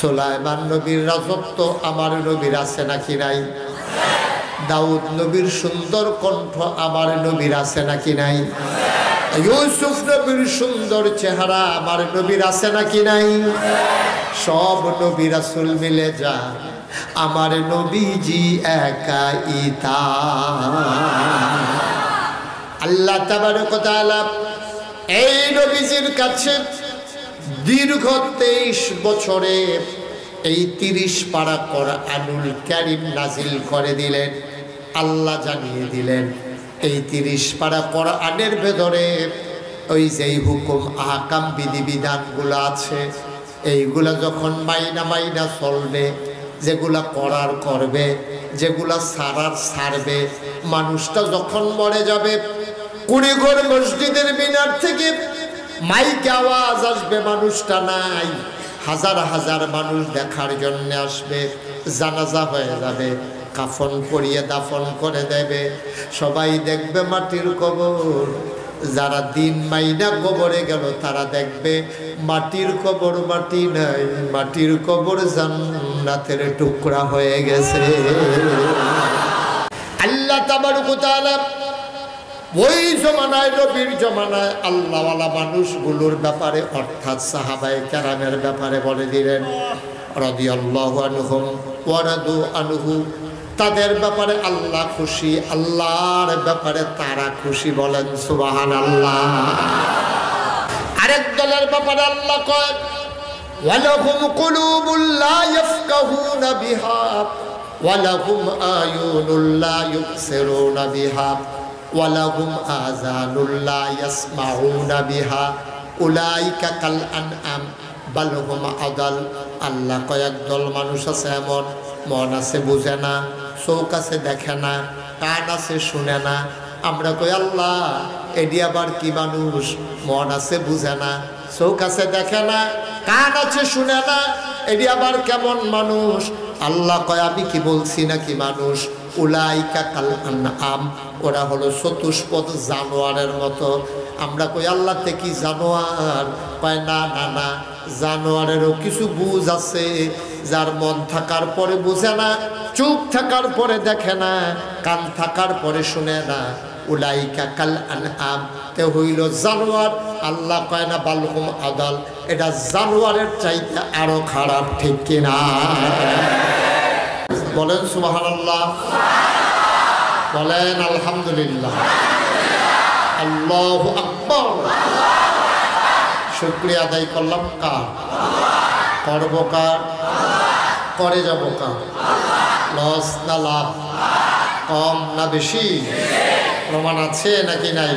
সুলাইমান নবীর রাজত্ব আমার নবীর আছে নাকি নাই? দাউদ নবীর সুন্দর কণ্ঠ আমার নবীর আছে নাকি নাই? ইউসুফ নবীর সুন্দর চেহারা আমার নবীর আছে নাকি নাই? সব নবী রাসূল মিলে যা আমার নবীজি একাই তা। আল্লাহ তাবারক ওয়া তাআলা এই নবীজির কাছে দীর্ঘ 23 বছরে এই 30 পারা কোরআনুল কারীম নাজিল করে দিলেন। আল্লাহ জানিয়ে দিলেন এই 30 পারা কোরআনের ভেতরে ওই যেই হুকুম আহকাম বিধিবিধানগুলো আছে এইগুলা যখন মাইনা চলবে, যেগুলা করার করবে, যেগুলা ছাড়ার ছাড়বে, মানুষটা যখন মরে যাবে কুড়িঘর মসজিদের মিনার থেকে মাইকে আওয়াজ আসবে, মানুষটা নাই, হাজার হাজার মানুষ দেখার জন্য আসবে, জানাজা হয়ে যাবে, কাফন পরিয়ে দাফন করে দেবে, সবাই দেখবে মাটির কবর। যারা দিন মাইনা কবরে গেল তারা দেখবে মাটির কবর মাটি নাই, মাটির কবর জান্নাতের টুকরা হয়ে গেছে। আল্লাহ তাবারক ওয়া তাআলা ওই জমানায় নবীর জমানায় আল্লাহওয়ালা মানুষগুলোর ব্যাপারে অর্থাৎ সাহাবায়ে কেরামের ব্যাপারে বলে দিলেন রাদিয়াল্লাহু আনহুম ওয়া রাদু আনহু, তাদের ব্যাপারে আল্লাহ খুশি, আল্লাহর ব্যাপারে তারা খুশি। বলেন সুবহানাল্লাহ। আরেক দলের ব্যাপারে আল্লাহ কয় ওয়ালাহুম কুলুবুল লা ইয়াফকাহুনা বিহা ওয়ালাহুম আয়ুনুল লা ইউবসিরুনা বিহা ওয়ালাহুম আযানুল লা ইয়াসমাউনা বিহা উলাইকা কাল আনআম বাল হুম আদাল। আল্লাহ কয় একদল মানুষ আছে এমন, মন আছে বুঝে না, চোখ আছে দেখে না, কান আছে শুনে না। আমরা কই আল্লাহ এডি আবার কি মানুষ? মন আছে বুঝে না, চোখ আছে দেখে না, কান আছে শুনে না, এডি আবার কেমন মানুষ? আল্লাহ কয় আমি কি বলছি নাকি মানুষ? উলাইকা কাল আনআম, ওরা হলো চতুষ্পদ জানোয়ারের মতো। আমরা কই আল্লাহ তে কি জানোয়ার? কয় না না না, জানোয়ারেরও কিছু বুঝ আছে, যার মন থাকার পরে বুঝে না, চোখ থাকার পরে দেখে না, কান থাকার পরে শুনে না। উলাইকা কাল আনআম, তে হইল জানোয়ার। আল্লাহ কয় না বালহুম আদাল, এটা জানোয়ারের চাইতে আরো খারাপ, ঠিক কিনা? বলেন সুবহানাল্লাহ, বলেন আলহামদুলিল্লাহ, আল্লাহু আকবার। শুকরিয়া আদায় করলাম কার? করবো কার? করে যাব কার? লস না লাভ? কম না বেশি? প্রমাণ আছে নাকি নাই?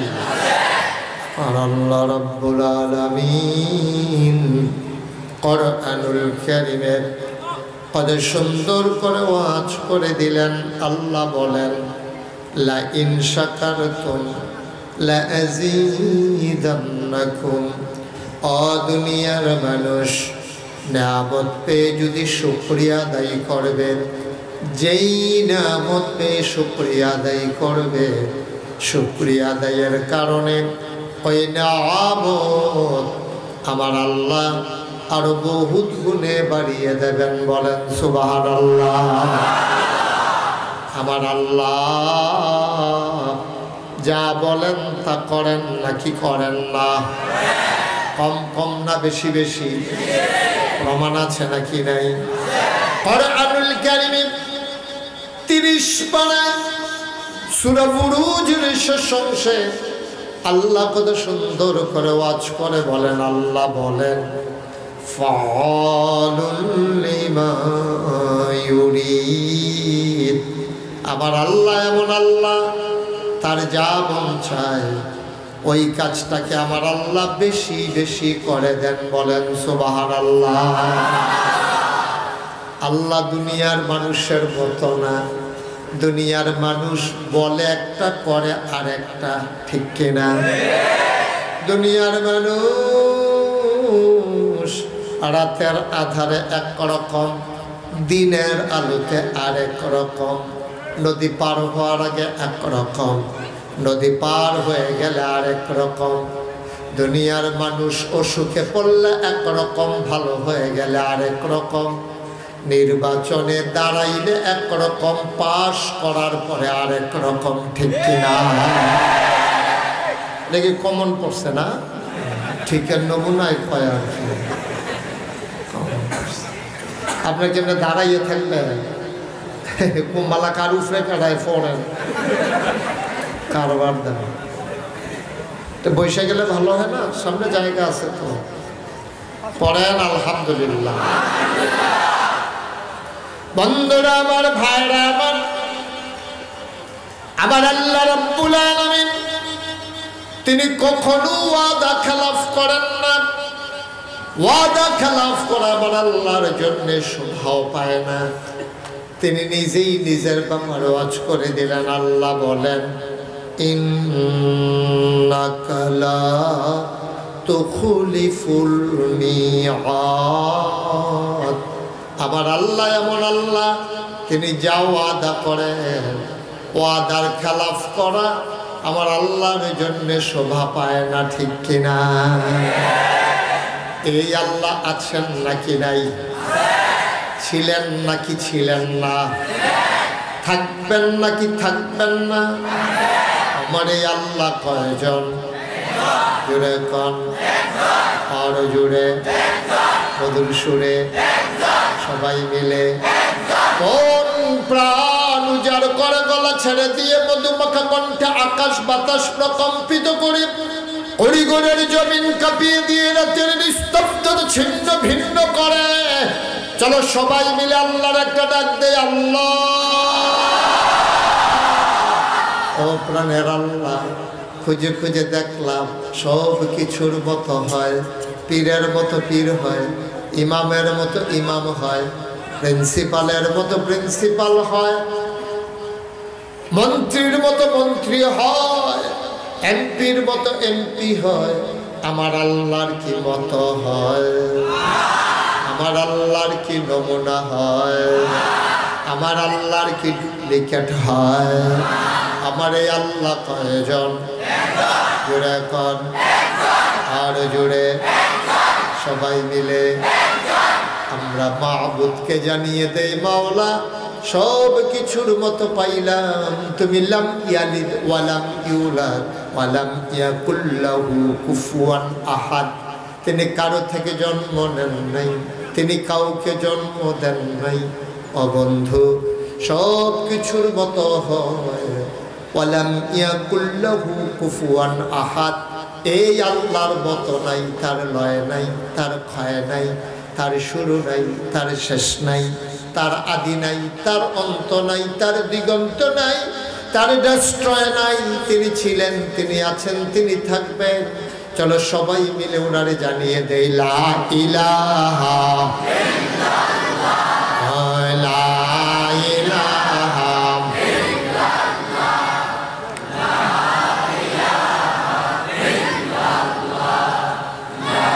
আর আল্লাহ রাব্বুল আলামিন কোরআনুল কারীমের কত সুন্দর করে ওয়াজ করে দিলেন। আল্লাহ বলেন লা ইন শাকারতুম লা আযীদান্নাকুম। ও দুনিয়ার মানুষ, নিয়ামত পেয়ে যদি শুকরিয়া আদায় করবে, যেই নিয়ামত পেয়ে শুকরিয়া আদায় করবে, শুকরিয়া আদায়ের কারণে ওই নিয়ামত আমার আল্লাহ আরো বহুত গুণে বাড়িয়ে দেবেন। বলেন সুবহানাল্লাহ। আমার আল্লাহ যা বলেন তা করেন নাকি করেন না? কম কম না বেশি বেশি? প্রমাণ আছে নাকি নাই? কোরআনুল কারীমে 30 পারা সূরা বুরুজের শেষ অংশে আল্লাহ কত সুন্দর করে ওয়াজ করে বলেন। আল্লাহ বলেন ফাআলুল লিমা ইউরিদ। আমার আল্লাহ এমন আল্লাহ, তার যা মন চায় ওই কাজটাকে আমার আল্লাহ বেশি বেশি করে দেন। বলেন সুবহানাল্লাহ। আল্লাহ দুনিয়ার মানুষের মতো না। দুনিয়ার মানুষ বলে একটা করে আর একটা, ঠিক কিনা? দুনিয়ার মানুষ রাতের আধারে এক রকম, দিনের আলোতে আরেক রকম। নদী পার হওয়ার আগে এক রকম, নদী পার হয়ে গেলে আরেক রকম। দুনিয়ার মানুষ অসুখে পড়লে একরকম, ভালো হয়ে গেলে আরেক রকম, নির্বাচনে দাঁড়াইলে একরকম, পাশ করার পরে আরেক রকম, ঠিক কিনা? দেখি কমন পড়ছে না? ঠিকের নমুনায় কয় আর কি। আপনার কেমনে দাঁড়াইয়ে থাকবে, কুম্বালা কার উফরে কাটায় পড়েন, কারবার দেন, তো বসে গেলে ভালো হয় না? সামনে জায়গা আছে তো, পড়েন আলহামদুলিল্লাহ। বন্ধুরা আমার, ভাইরা আমার, আবার আল্লাহ রাব্বুল আলামিন তিনি কখনো ওয়াদা খেলাফ করেন না। ওয়াদা খেলাফ করা আবার আল্লাহর জন্য শোভাও পায় না। তিনি নিজেই নিজের ব্যাপারে ওয়াজ করে দিলেন। আল্লাহ বলেন, ইন্নাকা লা তুখলিফুল মিআদ। আবার আল্লাহ এমন আল্লাহ, তিনি যা ওয়াদা করেন, ওয়াদার খেলাফ করা আমার আল্লাহর জন্য শোভা পায় না, ঠিক কিনা? এই আল্লাহ আছেন নাকি নাই? ছিলেন নাকি ছিলেন না? থাকবেন নাকি থাকবেন না? আমার এই আল্লাহ কয়জন? জুড়ে কন, আরো জুড়ে, মধুর সুরে, সবাই মিলে। কোন প্রাণ উজাড় করে গলা ছেড়ে দিয়ে মধুমাখা কণ্ঠে আকাশ বাতাস প্রকম্পিত করে, অরিগরের জমিন কাঁপিয়ে দিয়ে রাতের নিস্তব্ধতা ছিন্ন ভিন্ন করে। চলো সবাই মিলে আল্লাহর একটা ডাক দেয়, আল্লাহ। ও প্রাণের আল্লাহ, খুঁজে খুঁজে দেখলাম সব কিছুর মতো হয়, পীরের মতো পীর হয়, ইমামের মতো ইমাম হয়, প্রিন্সিপালের মতো প্রিন্সিপাল হয়, মন্ত্রীর মতো মন্ত্রী হয়, এমপির মতো এমপি হয়। আমার আল্লাহর কি মতো হয়? আমার আল্লাহর কি নমুনা হয়? আমার আল্লাহর কি ডুপ্লিকেট হয়? আমার এই আল্লাহ কয়জন? জুড়ে কন, আর জুড়ে, সবাই মিলে আমরা মাহবুদকে জানিয়ে দেই, মাওলা সব কিছুর মতো পাইলাম তুমি লাম ইয়ালিদ ওয়ালাম ইউলাদ ওয়ালাম ইয়াকুল লাহু কুফুয়ান আহাদ। তিনি কারো থেকে জন্ম নেন নাই, তিনি কাউকে জন্ম দেন নাই। ও বন্ধু, সব কিছুর মতো হয়, ওয়ালাম ইয়াকুল লাহু কুফুয়ান আহাদ। এই আল্লাহর মতো নাই, তার লয় নাই, তার ক্ষয় নাই, তার শুরু নাই, তার শেষ নাই, তার আদি নাই, তার অন্ত নাই, তার দিগন্ত নাই, তার ডেস্ট্রয় নাই। তিনি ছিলেন, তিনি আছেন, তিনি থাকবেন। চলো সবাই মিলে ওনারে জানিয়ে দেই, লা ইলাহা ইল্লাল্লাহ, লা ইলাহা ইল্লাল্লাহ, লা ইলাহা ইল্লাল্লাহ, লা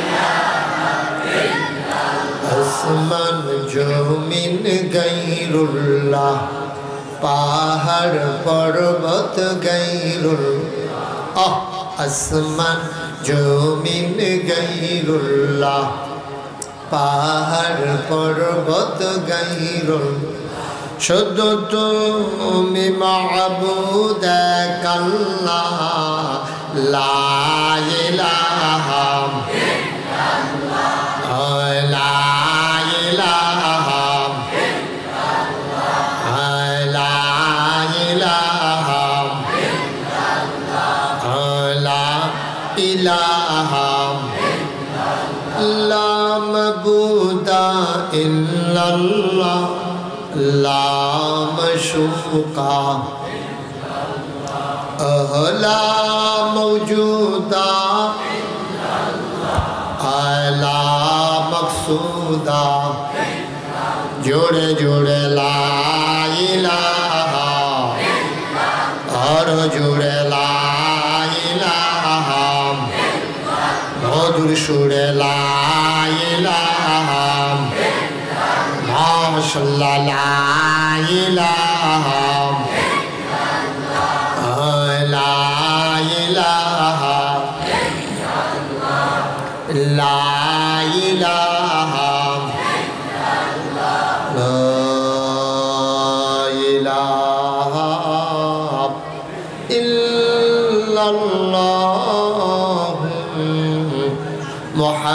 ইলাহা ইল্লাল্লাহ। আসমান জমিন গায়রুল্লাহ, পাহাড় পর্বত গায়রুল্লাহ। আসমান জমিন গায়রুল্লাহ, পাহাড় পর্বত গায়রুল্লাহ। শুধু তুমি মাবুদ এক আল্লাহ, লা ইলাহা ইল্লাল্লাহ, লা ইলাহা ইল্লাল্লাহ, লা ইলাহা ইলাহা লা মাবুদা ইল্লাল্লাহ, লা মাশুকা লা মওজুদা লা মকসুদা। জোড়ে জোড়ে লা ইলাহা, আর জোড়ে লা ইলাহা, মধুর সুরে লা ইলাহা, মাশাআল্লাহ লা ইলাহা, লা ইলাহা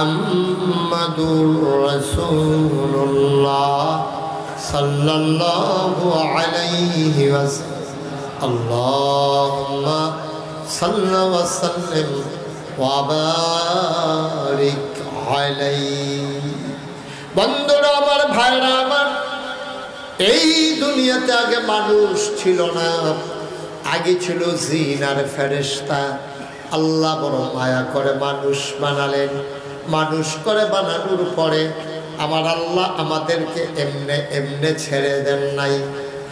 মুহাম্মাদুর রাসূলুল্লাহ সাল্লাল্লাহু আলাইহি ওয়াসাল্লাম। আল্লাহুম্মা সাল্লি ওয়া সাল্লিম ওয়া বারিক আলাইহি। বন্ধুরা আমার, ভাইরা আমার, এই দুনিয়াতে আগে মানুষ ছিল না, আগে ছিল জিন আর ফেরেশতা। আল্লাহ বড় মায়া করে মানুষ বানালেন। মানুষ করে বানানোর পরে আমার আল্লাহ আমাদেরকে এমনে এমনে ছেড়ে দেন নাই।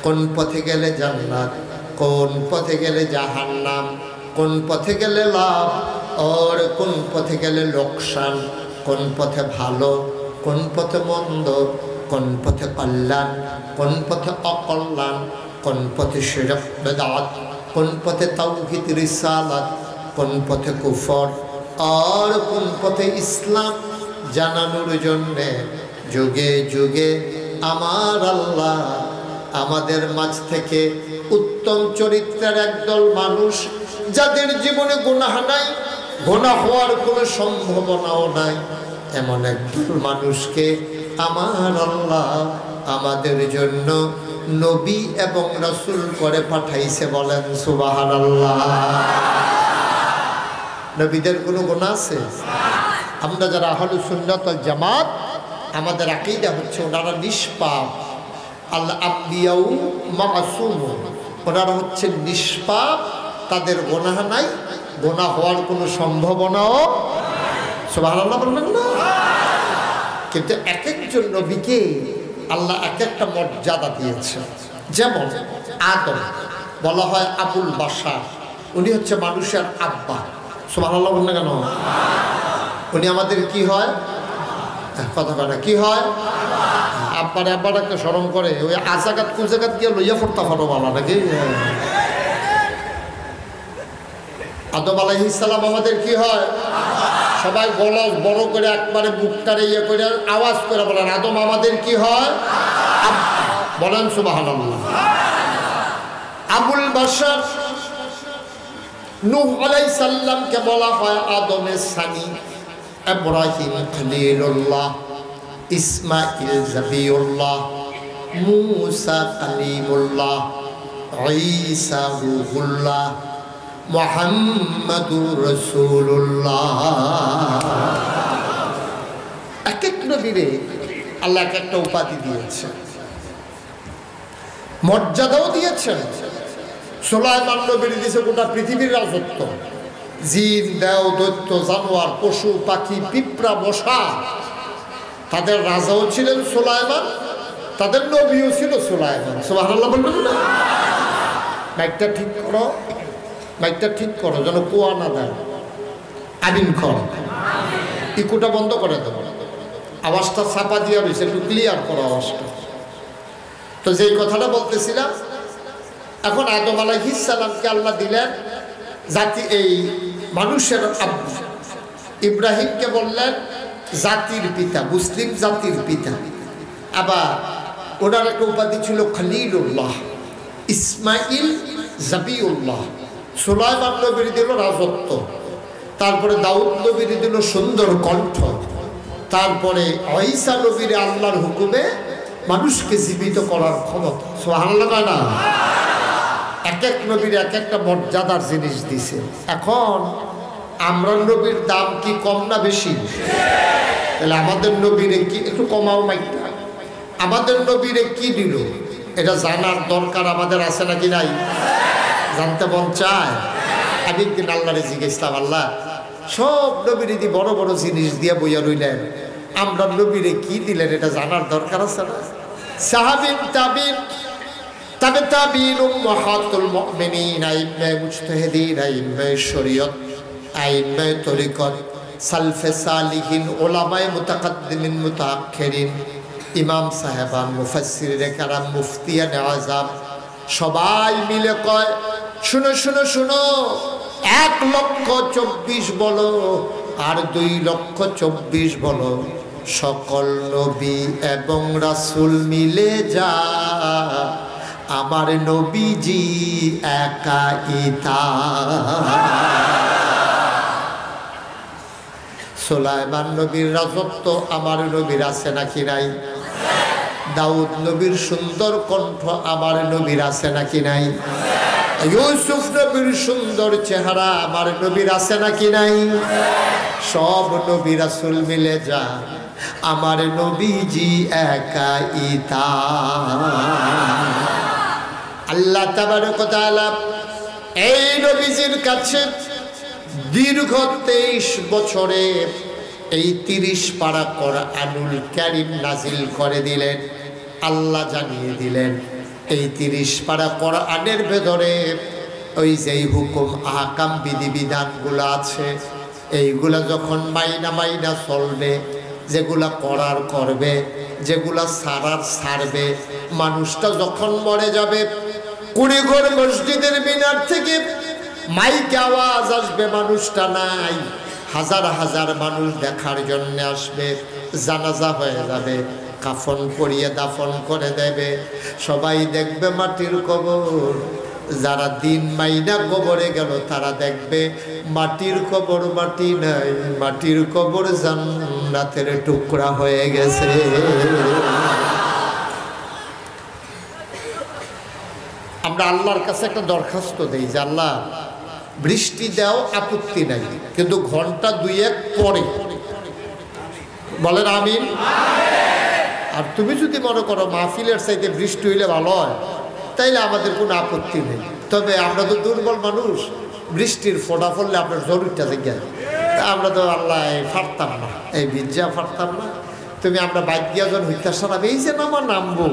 কোন পথে গেলে জান্নাত, কোন পথে গেলে জাহান্নাম, কোন পথে গেলে লাভ আর কোন পথে গেলে লোকসান, কোন পথে ভালো, কোন পথে মন্দ, কোন পথে কল্যাণ, কোন পথে অকল্যাণ, কোন পথে শিরক বেদাত, কোন পথে তাওহীদ রিসালাত, কোন পথে কুফর আর কোন পথে ইসলাম জানানোর জন্যে যুগে যুগে আমার আল্লাহ আমাদের মাঝ থেকে উত্তম চরিত্রের একদল মানুষ, যাদের জীবনে গুনাহ নাই, গুনাহ হওয়ার কোনো সম্ভাবনাও নাই, এমন একদল মানুষকে আমার আল্লাহ আমাদের জন্য নবী এবং রাসূল করে পাঠাইছে। বলেন সুবহানাল্লাহ। নবীদের কোনো গুনাহ আছে? আমরা যারা আহলুস সুন্নাত ওয়াল জামাত, আমাদের আকীদা হচ্ছে ওনারা নিষ্পাপ। আল আম্বিয়াউ মাসুমুন, ওনারা হচ্ছে নিষ্পাপ, তাদের গুনাহ নাই, গুনাহ হওয়ার কোনো সম্ভাবনাও। সুবহানাল্লাহ বলবেন না? কিন্তু এক একজন নবীকে আল্লাহ এক একটা মর্যাদা দিয়েছে। যেমন আদম বলা হয় আবুল বাশার, উনি হচ্ছে মানুষের আব্বা। সুবহানাল্লাহ বলেন না কেন? উনি আমাদের কি হয়? কথা বলে কি হয়? আব্বারে আব্বাটাকে স্মরণ করে ওই আজাগাত কুজাগাত গিয়ে লইয়া পড়তা পারো বাবা নাকি? আদম আলাইহিস সালাম আমাদের কি হয়? সবাই গলা বড় করে একবারে বুকটারে ইয়ে করে আওয়াজ করে বলেন আদম আমাদের কি হয়? বলেন সুবহানাল্লাহ। আবুল বাশার নূহ আলাইহিস সালামকে বলা হয় আদমের সানি, ইব্রাহিম খলিলুল্লাহ, ইসমাঈল জাবিউল্লাহ, মূসা কালিমুল্লাহ, ঈসা রূহুল্লাহ, মুহাম্মাদুর রাসূলুল্লাহ। এক এক নবীরে আল্লাহ এক একটা উপাধি দিয়েছেন, মর্যাদাও দিয়েছেন। সুলাইমান নবীর দিয়েছে গোটা পৃথিবীর রাজত্ব, জিন দেও দৈত্য জানোয়ার পশু পাখি পিঁপড়া মশা, তাদের রাজাও ছিলেন সুলাইমান, তাদের নবীও ছিল সুলাইমান। সুবহানাল্লাহ বলবেন না? মাইকটা ঠিক করো, মাইকটা ঠিক করো যেন কুয়া না দেয়। আমিন কর, ইকুটা বন্ধ করে দেবো, আওয়াজটা ছাপা দিয়ে রয়েছে, একটু ক্লিয়ার করো আওয়াজটা। তো যেই কথাটা বলতেছিলাম, এখন আদম আলাইহিস সালামকে আল্লাহ দিলেন জাতি, এই মানুষের আব্বা। ইব্রাহিমকে বললেন জাতির পিতা, মুসলিম জাতির পিতা। আবার ওনার একটা উপাধি ছিল খলিলুল্লাহ, ইসমাঈল জাবিউল্লাহ। সুলাইমান নবীর দিল রাজত্ব, তারপরে দাউদ নবীর দিল সুন্দর কণ্ঠ, তারপরে ঈসা নবীর আল্লাহর হুকুমে মানুষকে জীবিত করার ক্ষমতা। সুবহানাল্লাহ না? এক এক নবীর এক একটা মর্যাদার জিনিস দিছে। এখন আমরা নবীর দাম কি কম না বেশি? তাহলে আমাদের নবীরে কি একটু কমাও মাইকটা, আমাদের নবীরে কি দিল এটা জানার দরকার আমাদের আছে নাকি নাই? জানতে মন চায়? আমি একদিন আল্লাহরে জিজ্ঞেসলাম, আল্লাহ সব নবীরে দি বড় বড় জিনিস দিয়ে বইয়া রইলেন, আমরা নবীরে কি দিলেন এটা জানার দরকার আছে না? সাহাবীন তাবিন তবে তাবিন উম্মাহাতুল মুমিনিন, আইম্মায়ে মুজতাহিদিন, আইম্মায়ে শরীয়ত, আইম্মায়ে তরিকত, সালফে সালিহিন, উলামায়ে মুতাকাদ্দিমিন মুতাআখিরিন, ইমাম সাহেবান, মুফাসসিরিনে কেরাম, মুফতিয়ানে আযম, সবাই মিলে কয় শুনো শুনো শুনো, 1,24,000 বলো আর 2,24,000 বলো, সকল নবী এবং রাসূল মিলে যা আমার নবীজি একাই তা। সুলাইমান নবীর রাজত্ব আমার নবীর আছে নাকি নাই? দাউদ নবীর সুন্দর কণ্ঠ আমার নবীর আছে নাকি নাই? ইউসুফ নবীর সুন্দর চেহারা আমার নবীর আছে নাকি নাই? সব নবী রাসূল মিলে যা আমার নবীজি একাই তা। আল্লাহ তাবারক ওয়া তাআলা এই নবীজির কাছে দীর্ঘ 23 বছরে এই 30 পারা কোরআনুল কারীম নাজিল করে দিলেন। আল্লাহ জানিয়ে দিলেন এই 30 পারা কোরআনের ভেতরে ওই যেই হুকুম আহকাম বিধিবিধানগুলো আছে এইগুলা যখন মাইনা মাইনা চলবে, যেগুলা করার করবে, যেগুলা ছাড়ার ছাড়বে, মানুষটা যখন মরে যাবে কুড়িঘর মসজিদের মিনার থেকে মাইকে আওয়াজ আসবে, মানুষটা নাই, হাজার হাজার মানুষ দেখার জন্য আসবে, জানাজা হয়ে যাবে, কাফন পরিয়ে দাফন করে দেবে, সবাই দেখবে মাটির কবর। যারা দিন মাইনা কবরে গেল তারা দেখবে মাটির কবর মাটি নাই, মাটির কবর জান্নাতের টুকরা হয়ে গেছে। আমরা আল্লাহর কাছে একটা দরখাস্ত দেই যে আল্লাহ বৃষ্টি দাও, আপত্তি নাই, কিন্তু ঘন্টা 2-1 পরে বলেন আমিন। আর তুমি যদি মনে করো মাহফিলের চাইতে বৃষ্টি হইলে ভালো হয় তাইলে আমাদের কোনো আপত্তি নেই, তবে আমরা তো দুর্বল মানুষ, বৃষ্টির ফোঁটা পড়লে আপনার জরুরটা জায়গায় আমরা তো আল্লাহ ফারতাম না, এই ভিজা ফারতাম না, তুমি আমরা বাইক গিয়া যখন হইতে সারাবে এই যে নামবো,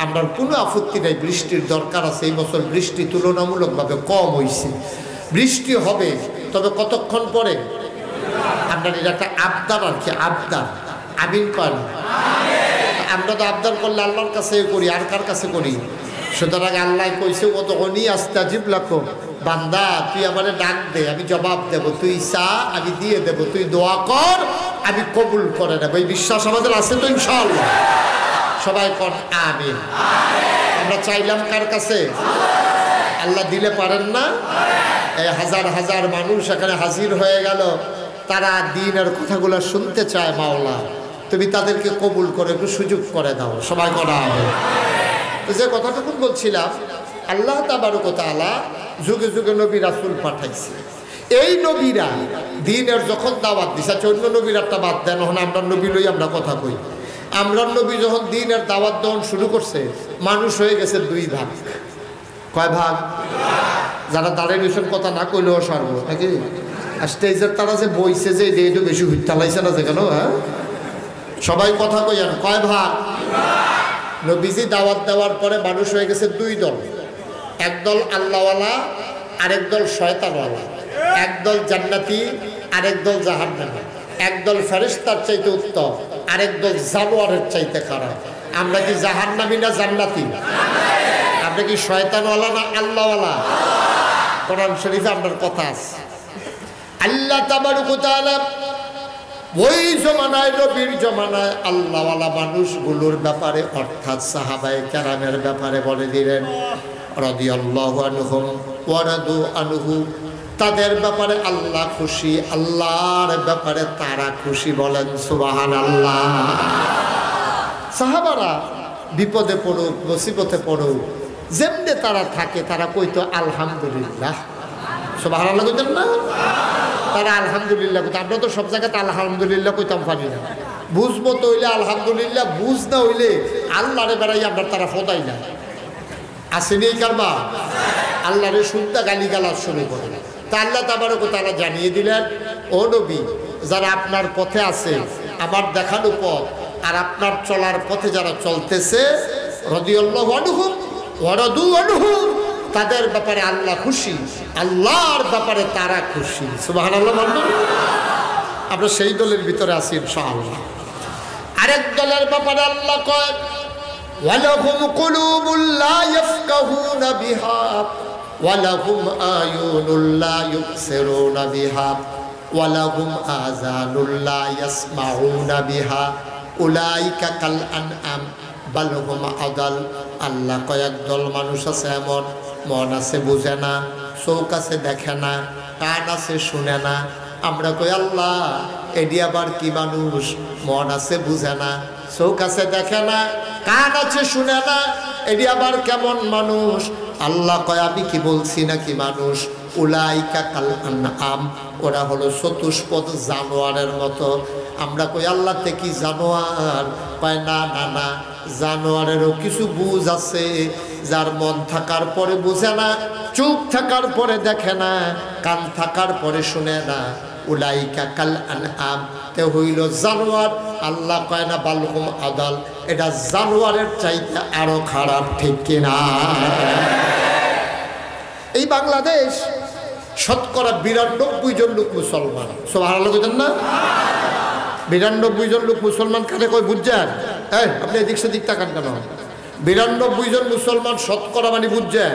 আমরা কোনো আপত্তি নেই, বৃষ্টির দরকার আছে। এই বছর বৃষ্টি তুলনামূলকভাবে কম হয়েছে, বৃষ্টি হবে, তবে কতক্ষণ পরে? আপনার এটা একটা আবদার আর কি, আবদার, আমিন করেন। আমরা তো আবদার করলে আল্লাহর কাছে করি, আর কার কাছে করি? সুতরাং আল্লাহ কইছে কতক্ষণই আস্তাজিব লাখো, বান্দা তুই আমারে ডাক দে, আমি জবাব দেব, তুই চা আমি দিয়ে দেব, তুই দোয়া কর আমি কবুল করে নেব। এই বিশ্বাস আমাদের আছে তো ইনশাআল্লাহ? সবাই কর আমিন। আমরা চাইলাম কার কাছে? আল্লাহ দিলে পারেন না? এই হাজার হাজার মানুষ এখানে হাজির হয়ে গেল, তারা দ্বীনের কথাগুলো শুনতে চায়। মাওলা তুমি তাদেরকে কবুল করে একটু সুযোগ করে দাও, সবাই করা হবে। তো যে কথাটুকু বলছিলাম, আল্লাহ তাবারক ওয়া তাআলা যুগে যুগে নবী রাসূল পাঠাইছে। এই নবীরা দ্বীনের যখন দাওয়াত দিছে, অন্য নবীরাটা বাদ দেন, এখন আমরা নবী লই আমরা কথা কই। আমরা নবী যখন দ্বীনের দাওয়াত দেওয়া শুরু করছে, মানুষ হয়ে গেছে 2 ভাগ। কয় ভাগ? যারা দাঁড়িয়ে রয়েছেন কথা না কইলেও সারব নাকি? আর স্টেজের তারা যে বইছে যে এটা বেশি হুইতালাইছে না যে কেন? হ্যাঁ, সবাই কথা কইয়ান। কয় ভাগ? নবীজি দাওয়াত দেওয়ার পরে মানুষ হয়ে গেছে 2 দল। একদল আল্লাহওয়ালা, আরেক দল শয়তানওয়ালা। একদল জান্নাতি, আরেক দল জাহান্নামী। একদল ফেরেশতার চাইতে উত্তম, আরেক দল জানোয়ারের চাইতে খারাপ। আমরা কি জাহান্নামী না জান্নাতি? আমরা কি শয়তানওয়ালা না আল্লাহওয়ালা? কোরআন শরীফে আপনার কথা আছে। আল্লাহ তাবারক ওয়া তাআলা ওই জমানায়, নবীর জমানায় আল্লাহওয়ালা মানুষগুলোর ব্যাপারে, অর্থাৎ সাহাবায়ে কেরামের ব্যাপারে বলে দিলেন রাদিয়াল্লাহু আনহুম ওয়া রাদু আনহু, তাদের ব্যাপারে আল্লাহ খুশি, আল্লাহর ব্যাপারে তারা খুশি। বলেন সুবহানাল্লাহ। সাহাবারা বিপদে পড়ুক, মুসিবতে পড়ুক, যেমনে তারা থাকে তারা কইতো আলহামদুলিল্লাহ। সুবহানাল্লাহ কইতেন না? তারা আলহামদুলিল্লাহ কইতো। আমরা তো সব জায়গাতে আলহামদুলিল্লাহ কইতাম পারি না। বুঝবো তো হইলে আলহামদুলিল্লাহ, বুঝ না হইলে আল্লাহরে বেড়াই আমরা তারা ফোদাই না। আসেনি এই কারবা? আল্লাহরে শুদ্ধা গালিগালাজ শুরু করে। তা আল্লাহ তাবারক ওয়া তাআলা জানিয়ে দিলেন, ও নবী, যারা আপনার পথে আছে, আমার দেখানো পথ আর আপনার চলার পথে যারা চলতেছে, রাদিয়াল্লাহু আনহুম ওয়া রাদু আনহু, তাদের ব্যাপারে আল্লাহ খুশি, আল্লাহর ব্যাপারে তারা খুশি। সুবহানাল্লাহ। বলুন, আমরা সেই দলের ভিতরে আছি ইনশাআল্লাহ। আরেক দলের ব্যাপারে আল্লাহ কয় ওয়ালাহুম কুলুবুল লা ইয়াফকাহুনা বিহা ওয়ালাহুম আয়ুনুল লা ইউবসিরুনা বিহা ওয়ালাহুম আযানুল লা ইয়াসমাউনা বিহা উলাইকা কাল আনআম বাল হুম আদাল। আল্লাহ কয়েক দল মানুষ আছে এমন, মন আছে বুঝে না, চোখ আছে দেখে না, কান আছে শুনে না। আমরা কই আল্লাহ এডি আবার কি মানুষ? মন আছে বুঝে না, চোখ আছে দেখে না, কান আছে শুনে না, এডি আবার কেমন মানুষ? আল্লাহ কয় আমি কি বলছি নাকি মানুষ? উলাইকা কাল আনআম, ওরা হলো চতুষ্পদ জানোয়ারের মতো। আমরা কই আল্লাহ তে কি জানোয়ার? কয় না না না, জানোয়ারেরও কিছু বুঝ আছে, যার মন থাকার পরে বুঝে না, চোখ থাকার পরে দেখে না, কান থাকার পরে শুনে না। উলাইকা কাল আনআম, তে হইল জানোয়ার। আল্লাহ কয় না বালহুম আদাল, এটা জানোয়ারের চাইতে আরো খারাপ, ঠিক কিনা? এই বাংলাদেশ শতকরা 92 জন লোক মুসলমান। সুবহানাল্লাহ বলেন না? 92 জন লোক মুসলমান কারে কয় বুঝছেন? আপনি এদিক সেদিক তাকান কেন? 92 জন মুসলমান শতকরা মানে বুঝছেন?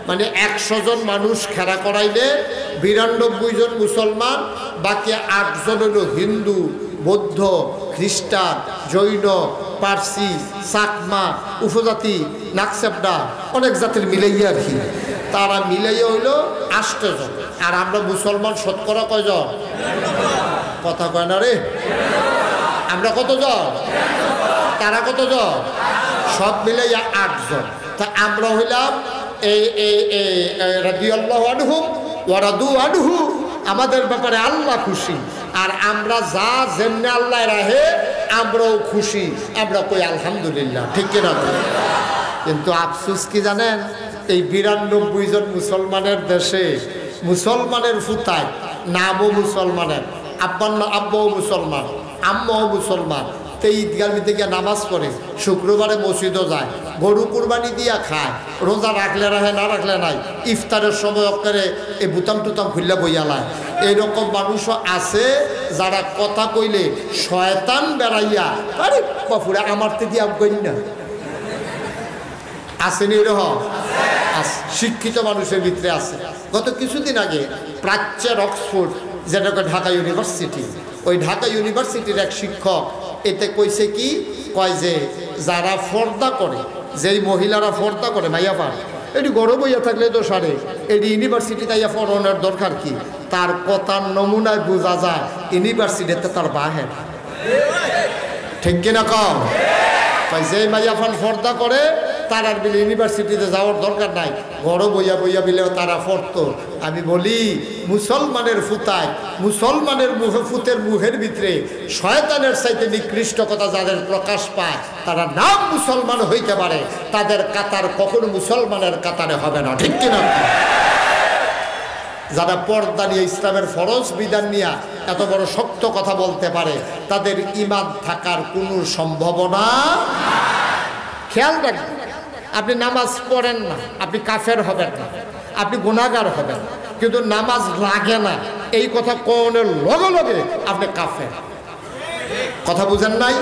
মানে 100 জন মানুষ খেলা করাইলে 92 জন মুসলমান, বাকি 8 জন হলো হিন্দু, বৌদ্ধ, খ্রিস্টান, জৈন, পার্সি, চাকমা, উপজাতি, নাকসেপডা, অনেক জাতির মিলাইয়া আর কি। তারা মিলাইয়া হইল 8 জন। আর আমরা মুসলমান শতকরা কয়জন? কথা কয় না রে। আমরা কতজন? তারা কতজন? সব মিলাইয়া 8 জন। তা আমরা হইলাম রাদিয়াল্লাহু আনহুম ওয়া রাদু আনহু, আমাদের ব্যাপারে আল্লাহ খুশি। আর আমরা যা যেমনি আল্লাহ রাহে আমরাও খুশি, আমরা কই আলহামদুলিল্লাহ, ঠিক কিনা? কিন্তু আফসোস কি জানেন? এই 92 জন মুসলমানের দেশে মুসলমানের ফুতায়, নামও মুসলমানের, আব্বাও মুসলমান, আম্মাও মুসলমান, ঈদগাহ থেকে নামাজ পড়ে, শুক্রবারে মসজিদও যায়, গরু কুরবানি দিয়া খায়, রোজা রাখলে রাখে, না রাখলে নাই, ইফতারের সময় অক্কারে এই বুতাম টুতাম খুললা বইয়ালায়। এইরকম মানুষও আছে যারা কথা কইলে শয়তান বেড়াইয়া, আরে বাপুরা আমার তো দিয়া কই না, আসেনি এরকম? শিক্ষিত মানুষের ভিতরে আছে। গত কিছুদিন আগে প্রাচ্যের অক্সফোর্ড, যেটা ঢাকা ইউনিভার্সিটি, ওই ঢাকা ইউনিভার্সিটির এক শিক্ষক এতে কইছে কি, কয় যে যারা ফর্দা করে, যেই মহিলারা ফর্দা করে মাইয়া পার, এটি গরম হইয়া থাকলে তো সারে এটি ইউনিভার্সিটিতে ইয়া পড়ানোর দরকার কি? তার কথার নমুনায় বোঝা যায় ইউনিভার্সিটিতে তার বাহের, ঠিক কিনা কম? যে মাইয়া ফান ফর্দা করে তার আর বিলে ইউনিভার্সিটিতে যাওয়ার দরকার নাই, ঘর বইয়া বইয়া বিলেও তারা পড়তো। আমি বলি মুসলমানের ফুতায়, মুসলমানের ফুতের মুখের ভিতরে শয়তানের চাইতে নিকৃষ্ট কথা যাদের প্রকাশ পায়, তারা নাম মুসলমান হইতে পারে, তাদের কাতার কখনো মুসলমানের কাতারে হবে না, ঠিক কিনা? যারা পর্দা নিয়ে, ইসলামের ফরজ বিধান নিয়ে এত বড় শক্ত কথা বলতে পারে, তাদের ঈমান থাকার কোনো সম্ভাবনা। খেয়াল রাখবেন, আপনি নামাজ পড়েন না, আপনি কাফের হবেন না, আপনি গুনাহগার হবেন, কিন্তু নামাজ লাগে না এই কথা কোনের লগে লগে আপনি কাফের। কথা বুঝেন নাই?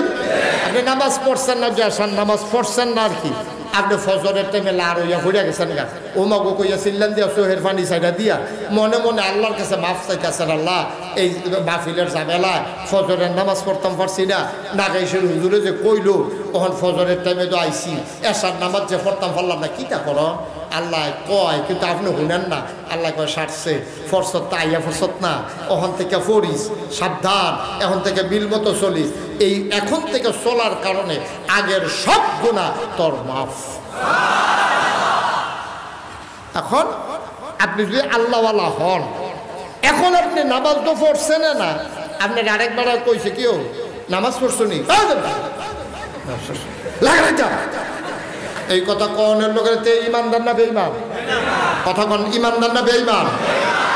আপনি নামাজ পড়ছেন না, যাসান নামাজ পড়ছেন না আর কি, আপনি ফজরের টাইমে লার হইয়া ঘুরে গেছেন গা, ও মাগো কইয়া চিল্লান দিয়া চোহের পানি সাইডা দিয়া মনে মনে আল্লাহর কাছে মাফ চাইতেছেন, আল্লাহ এই মাহফিলের ঝামেলায় ফজরের নামাজ পড়তাম পারছি না, নাগাইশের হুজুরে যে কইলো তখন ফজরের টাইমে তো আইসি, এসার নামাজ যে পড়তাম পারলাম না, কিটা কর? আল্লাহ কয়, কিন্তু আপনি শুনেন না। আল্লাহ কয় সারছে, ফরসত তা আইয়া ফরসত না, ওখান থেকে পড়িস, সাবধান, এখন থেকে বিল মতো চলিস। এই এখন থেকে চলার কারণে আগের সব গুনাহ তোর মাফ। এখন আপনি যদি আল্লাহওয়ালা হন, এখন আপনি নামাজ তো পড়ছেন না, আপনার আরেকবার কইছে কেউ নামাজ পড়ছো নি, এই কথা কনের লোকের ইমানদার না বেঈমান? কথা কন, ইমানদার না বেঈমান?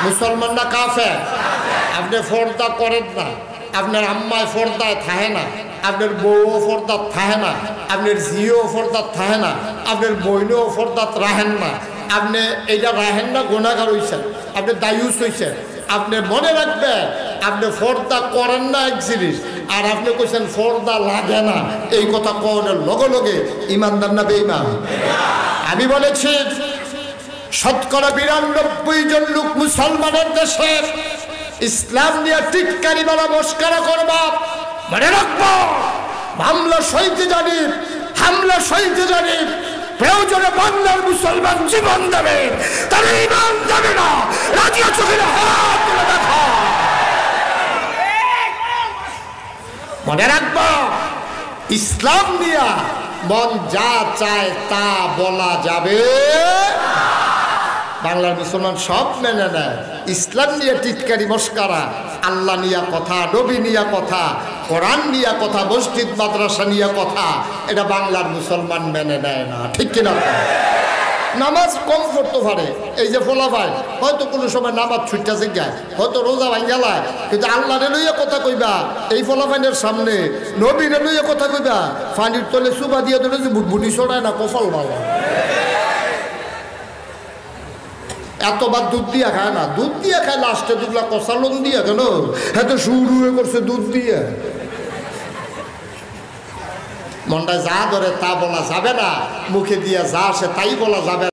মুসলমান না কাফের? আপনি ফর্দা করেন না, আপনার আম্মায় ফর্দায় থাহে না, আপনার বউও ফর্দাত থাহে না, আপনার ঝিও ফর্দাত থাহে না, আপনার বইনও ফর্দাত রাহেন না, আপনি এইটা রাহেন না, গুনাহগার হইছেন, আপনি দায়ুস হইছেন। আপনি মনে রাখবেন, আপনি ফর্দা করেন না এক জিনিস, আর আপনি কইছেন ফর্দা লাগে না, এই কথা কওয়ার লগে লগে ইমানদার না বেঈমান? আমি বলেছি শতকরা 92 জন লোক মুসলমানের দেশে ইসলাম নিয়ে টিটকারি বলা মস্করা করবা, মনে রাখবো হামলা সইতে জানি, হামলা সইতে জানি, প্রয়োজনে বাংলার মুসলমান জীবন দেবে, তারা ঈমান দেবে না। রাজি আছো কিনা? হাত তুলে দেখো। মনে রাখবো ইসলাম নিয়ে মন যা চায় তা বলা যাবে। বাংলার মুসলমান সব মেনে নেয়, ইসলাম নিয়ে টিটকারি মস্কারা, আল্লাহ নিয়ে কথা, নবী নিয়ে কথা, কোরআন নিয়ে কথা, মসজিদ মাদ্রাসা নিয়ে কথা, এটা বাংলার মুসলমান মেনে নেয় না। ঠিক কিনা? নামাজ কম পড়তে পারে, এই যে ফোলা ভাই হয়তো কোনো সময় নামাজ ছুটটা যায়, হয়তো রোজা ভাঙ্গালায়, কিন্তু আল্লাহরে লইয়া কথা কইবা এই ফোলা ভাইনের সামনে, নবীরে লইয়া কথা কইবা পানির তলে চুবা দিয়ে ধরে যে বুটবুটি ছড়ায় না, কফল ভালো। এতবার দুধ দিয়া খায় না, দুধ দিয়ে খায় লাস্টে দুগলা কষালন দিয়া, কেন এত শুরু করছে দুধ দিয়ে। মনটা যা ধরে তা বলা যাবে না, মুখে দিয়ে যা আসে তাই বলা যাবে।